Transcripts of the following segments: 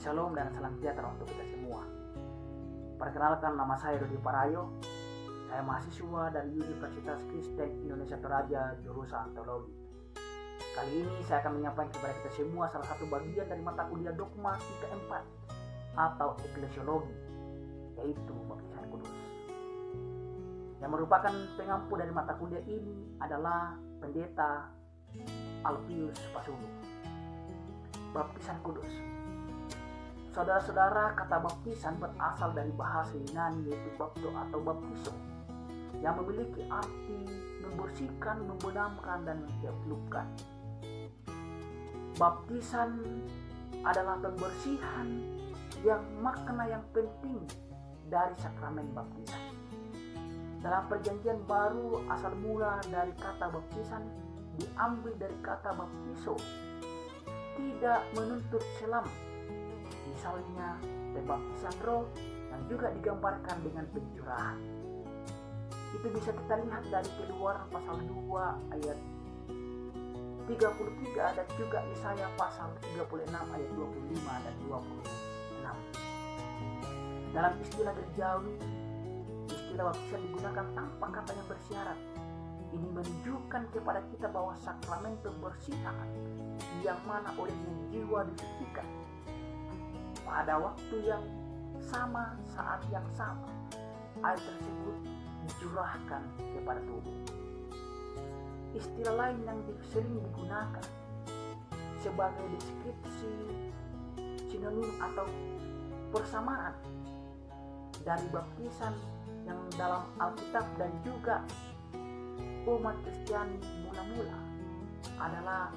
Shalom dan salam sejahtera untuk kita semua. Perkenalkan, nama saya Dodi Parayo. Saya mahasiswa dari Universitas Kristen Indonesia Toraja, jurusan Teologi. Kali ini saya akan menyampaikan kepada kita semua salah satu bagian dari mata kuliah dogma keempat atau eklesiologi, yaitu baptisan kudus. Yang merupakan pengampu dari mata kuliah ini adalah Pendeta Alpius Pasulu. Baptisan kudus. Saudara-saudara, kata baptisan berasal dari bahasa Yunani yaitu bapto atau baptiso, yang memiliki arti membersihkan, membenamkan, dan mentiupkan. Baptisan adalah pembersihan yang makna yang penting dari sakramen baptisan. Dalam perjanjian baru, asal mula dari kata baptisan diambil dari kata baptiso, tidak menuntut selam. Misalnya pembaptisan roh yang juga digambarkan dengan pencurahan. Itu bisa kita lihat dari Keluaran pasal 2 ayat 33 dan juga Yesaya pasal 36 ayat 25 dan 26. Dalam istilah gerejawi, istilah baptisan digunakan tanpa kata yang bersyarat. Ini menunjukkan kepada kita bahwa sakramen pembersihan yang mana olehnya jiwa disucikan pada waktu yang sama, saat yang sama, air tersebut dicurahkan kepada tubuh. Istilah lain yang sering digunakan sebagai deskripsi sinonim atau persamaan dari baptisan yang dalam Alkitab dan juga umat Kristiani mula-mula adalah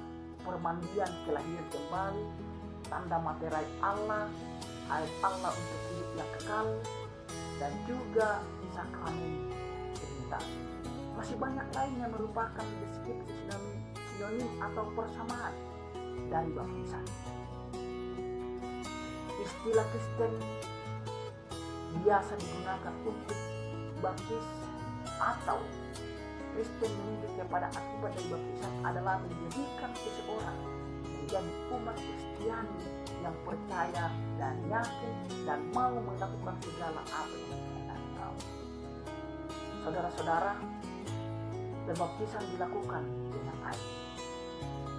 permandian kelahiran kembali, tanda materai Allah, air Allah untuk hidup yang kekal, dan juga sakramen Trinitas. Masih banyak lain yang merupakan deskripsi sinonim atau persamaan dari baptisan. Istilah Kristen biasa digunakan untuk baptis atau Kristen menuju kepada akibat dari baptisan adalah menjadikan seseorang menjadi umat Kristiani yang percaya dan yakin dan mau melakukan segala apa yang dikehendaki Allah. Saudara-saudara, pembaptisan dilakukan dengan air.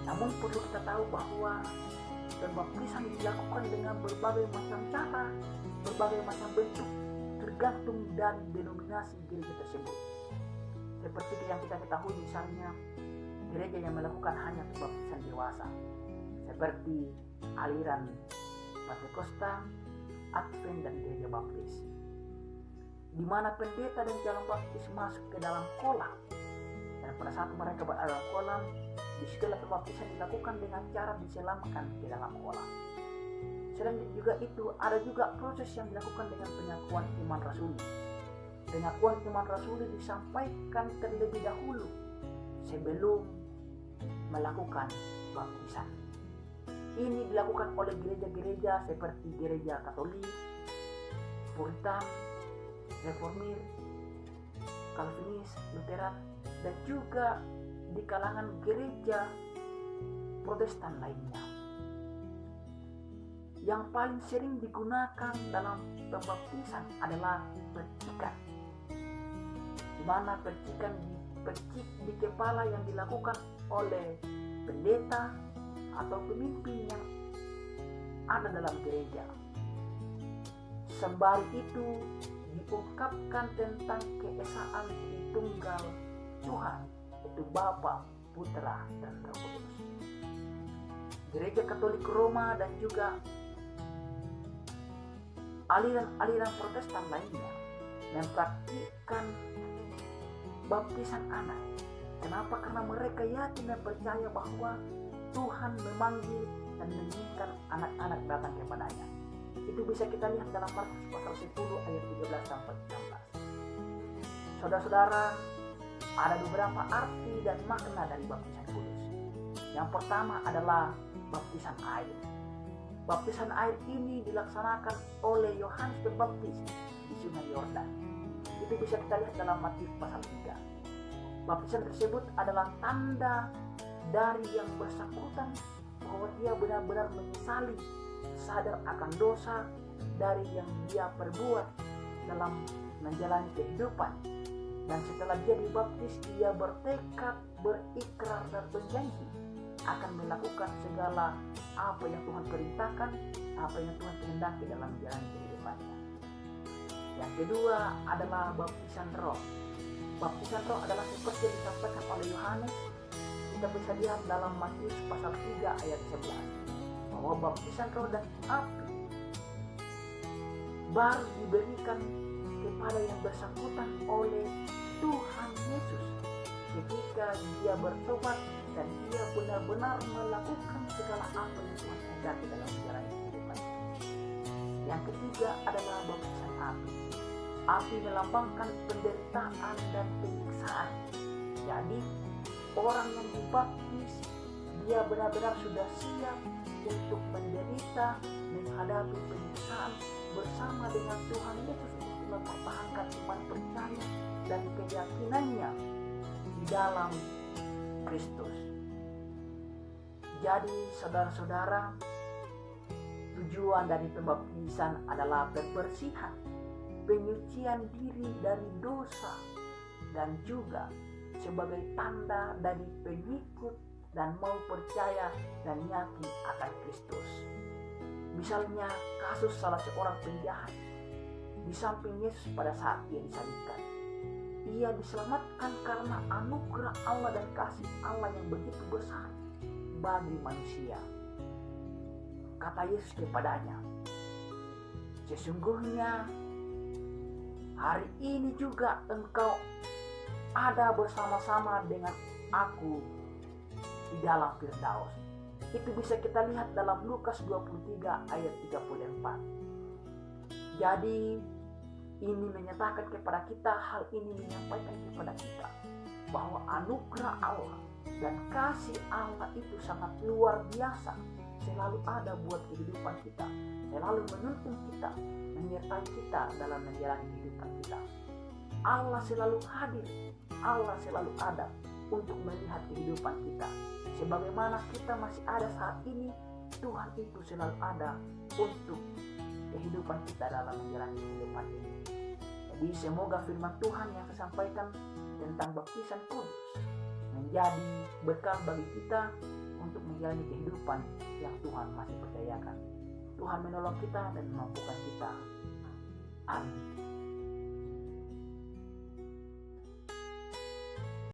Namun perlu kita tahu bahwa pembaptisan dilakukan dengan berbagai macam cara, berbagai macam bentuk, tergantung dari denominasi gereja tersebut. Seperti yang kita ketahui, misalnya gereja yang melakukan hanya pembaptisan dewasa, seperti aliran Pentakosta, Advent, dan gereja baptis, di mana pendeta dan calon baptis masuk ke dalam kolam, dan pada saat mereka berada dalam kolam, disitulah pembaptisan dilakukan dengan cara diselamkan ke dalam kolam. Selain juga itu, ada juga proses yang dilakukan dengan pengakuan iman rasuli. Pengakuan iman rasuli disampaikan terlebih dahulu sebelum melakukan baptisan. Ini dilakukan oleh gereja-gereja seperti gereja Katolik, Puritan, Reformir, Calvinis, Lutheran, dan juga di kalangan gereja Protestan lainnya. Yang paling sering digunakan dalam pembaptisan adalah percikan, di mana percikan dipercik di kepala yang dilakukan oleh pendeta atau pemimpin yang ada dalam gereja. Sembari itu diungkapkan tentang keesaan Tritunggal Tuhan, yaitu Bapa, Putra, dan Roh Kudus. Gereja Katolik Roma dan juga aliran-aliran Protestan lainnya mempraktikkan baptisan anak. Kenapa? Karena mereka yakin dan percaya bahwa Tuhan memanggil dan menginginkan anak-anak datang kepadanya. Itu bisa kita lihat dalam Markus pasal 10 ayat 13 sampai 16. Saudara-saudara, ada beberapa arti dan makna dari baptisan kudus. Yang pertama adalah baptisan air. Baptisan air ini dilaksanakan oleh Yohanes Pembaptis di Sungai Yordan. Itu bisa kita lihat dalam Matius pasal 3. Baptisan tersebut adalah tanda dari yang bersangkutan bahwa dia benar-benar menyesali sadar akan dosa dari yang dia perbuat dalam menjalani kehidupan. Dan setelah dia dibaptis, dia bertekad, berikrar dan berjanji akan melakukan segala apa yang Tuhan perintahkan, apa yang Tuhan kehendaki dalam menjalani kehidupannya. Yang kedua adalah baptisan roh. Baptisan roh adalah seperti yang disampaikan oleh Yohanes. Kita bisa lihat dalam Matius pasal 3 ayat 11 bahwa baptisan roh dan api baru diberikan kepada yang bersangkutan oleh Tuhan Yesus ketika dia bertobat dan dia benar-benar melakukan segala apa yang Tuhan kehendaki dalam menjalani kehidupannya. Yang ketiga adalah baptisan api. Api melambangkan penderitaan dan penyiksaan. Jadi orang yang dibaptis dia benar-benar sudah siap untuk menderita, menghadapi penyiksaan bersama dengan Tuhan Yesus untuk mempertahankan iman percaya dan keyakinannya di dalam Kristus. Jadi saudara-saudara, tujuan dari pembaptisan adalah pembersihan, penyucian diri dari dosa, dan juga sebagai tanda dari pengikut dan mau percaya dan yakin akan Kristus. Misalnya kasus salah seorang penjahat di samping Yesus pada saat ia disalibkan. Ia diselamatkan karena anugerah Allah dan kasih Allah yang begitu besar bagi manusia. Kata Yesus kepadanya, sesungguhnya hari ini juga engkau ada bersama-sama dengan aku di dalam Firdaus. Itu bisa kita lihat dalam Lukas 23 ayat 34. Jadi ini menyatakan kepada kita, hal ini menyampaikan kepada kita bahwa anugerah Allah dan kasih Allah itu sangat luar biasa, selalu ada buat kehidupan kita, selalu menuntun kita, menyertai kita dalam menjalani kehidupan kita. Allah selalu hadir, Allah selalu ada untuk melihat kehidupan kita. Sebagaimana kita masih ada saat ini, Tuhan itu selalu ada untuk kehidupan kita dalam menjalani kehidupan ini. Jadi semoga firman Tuhan yang saya sampaikan tentang baptisan kudus menjadi bekal bagi kita untuk menjalani kehidupan yang Tuhan masih percayakan. Tuhan menolong kita dan memampukan kita. Amin.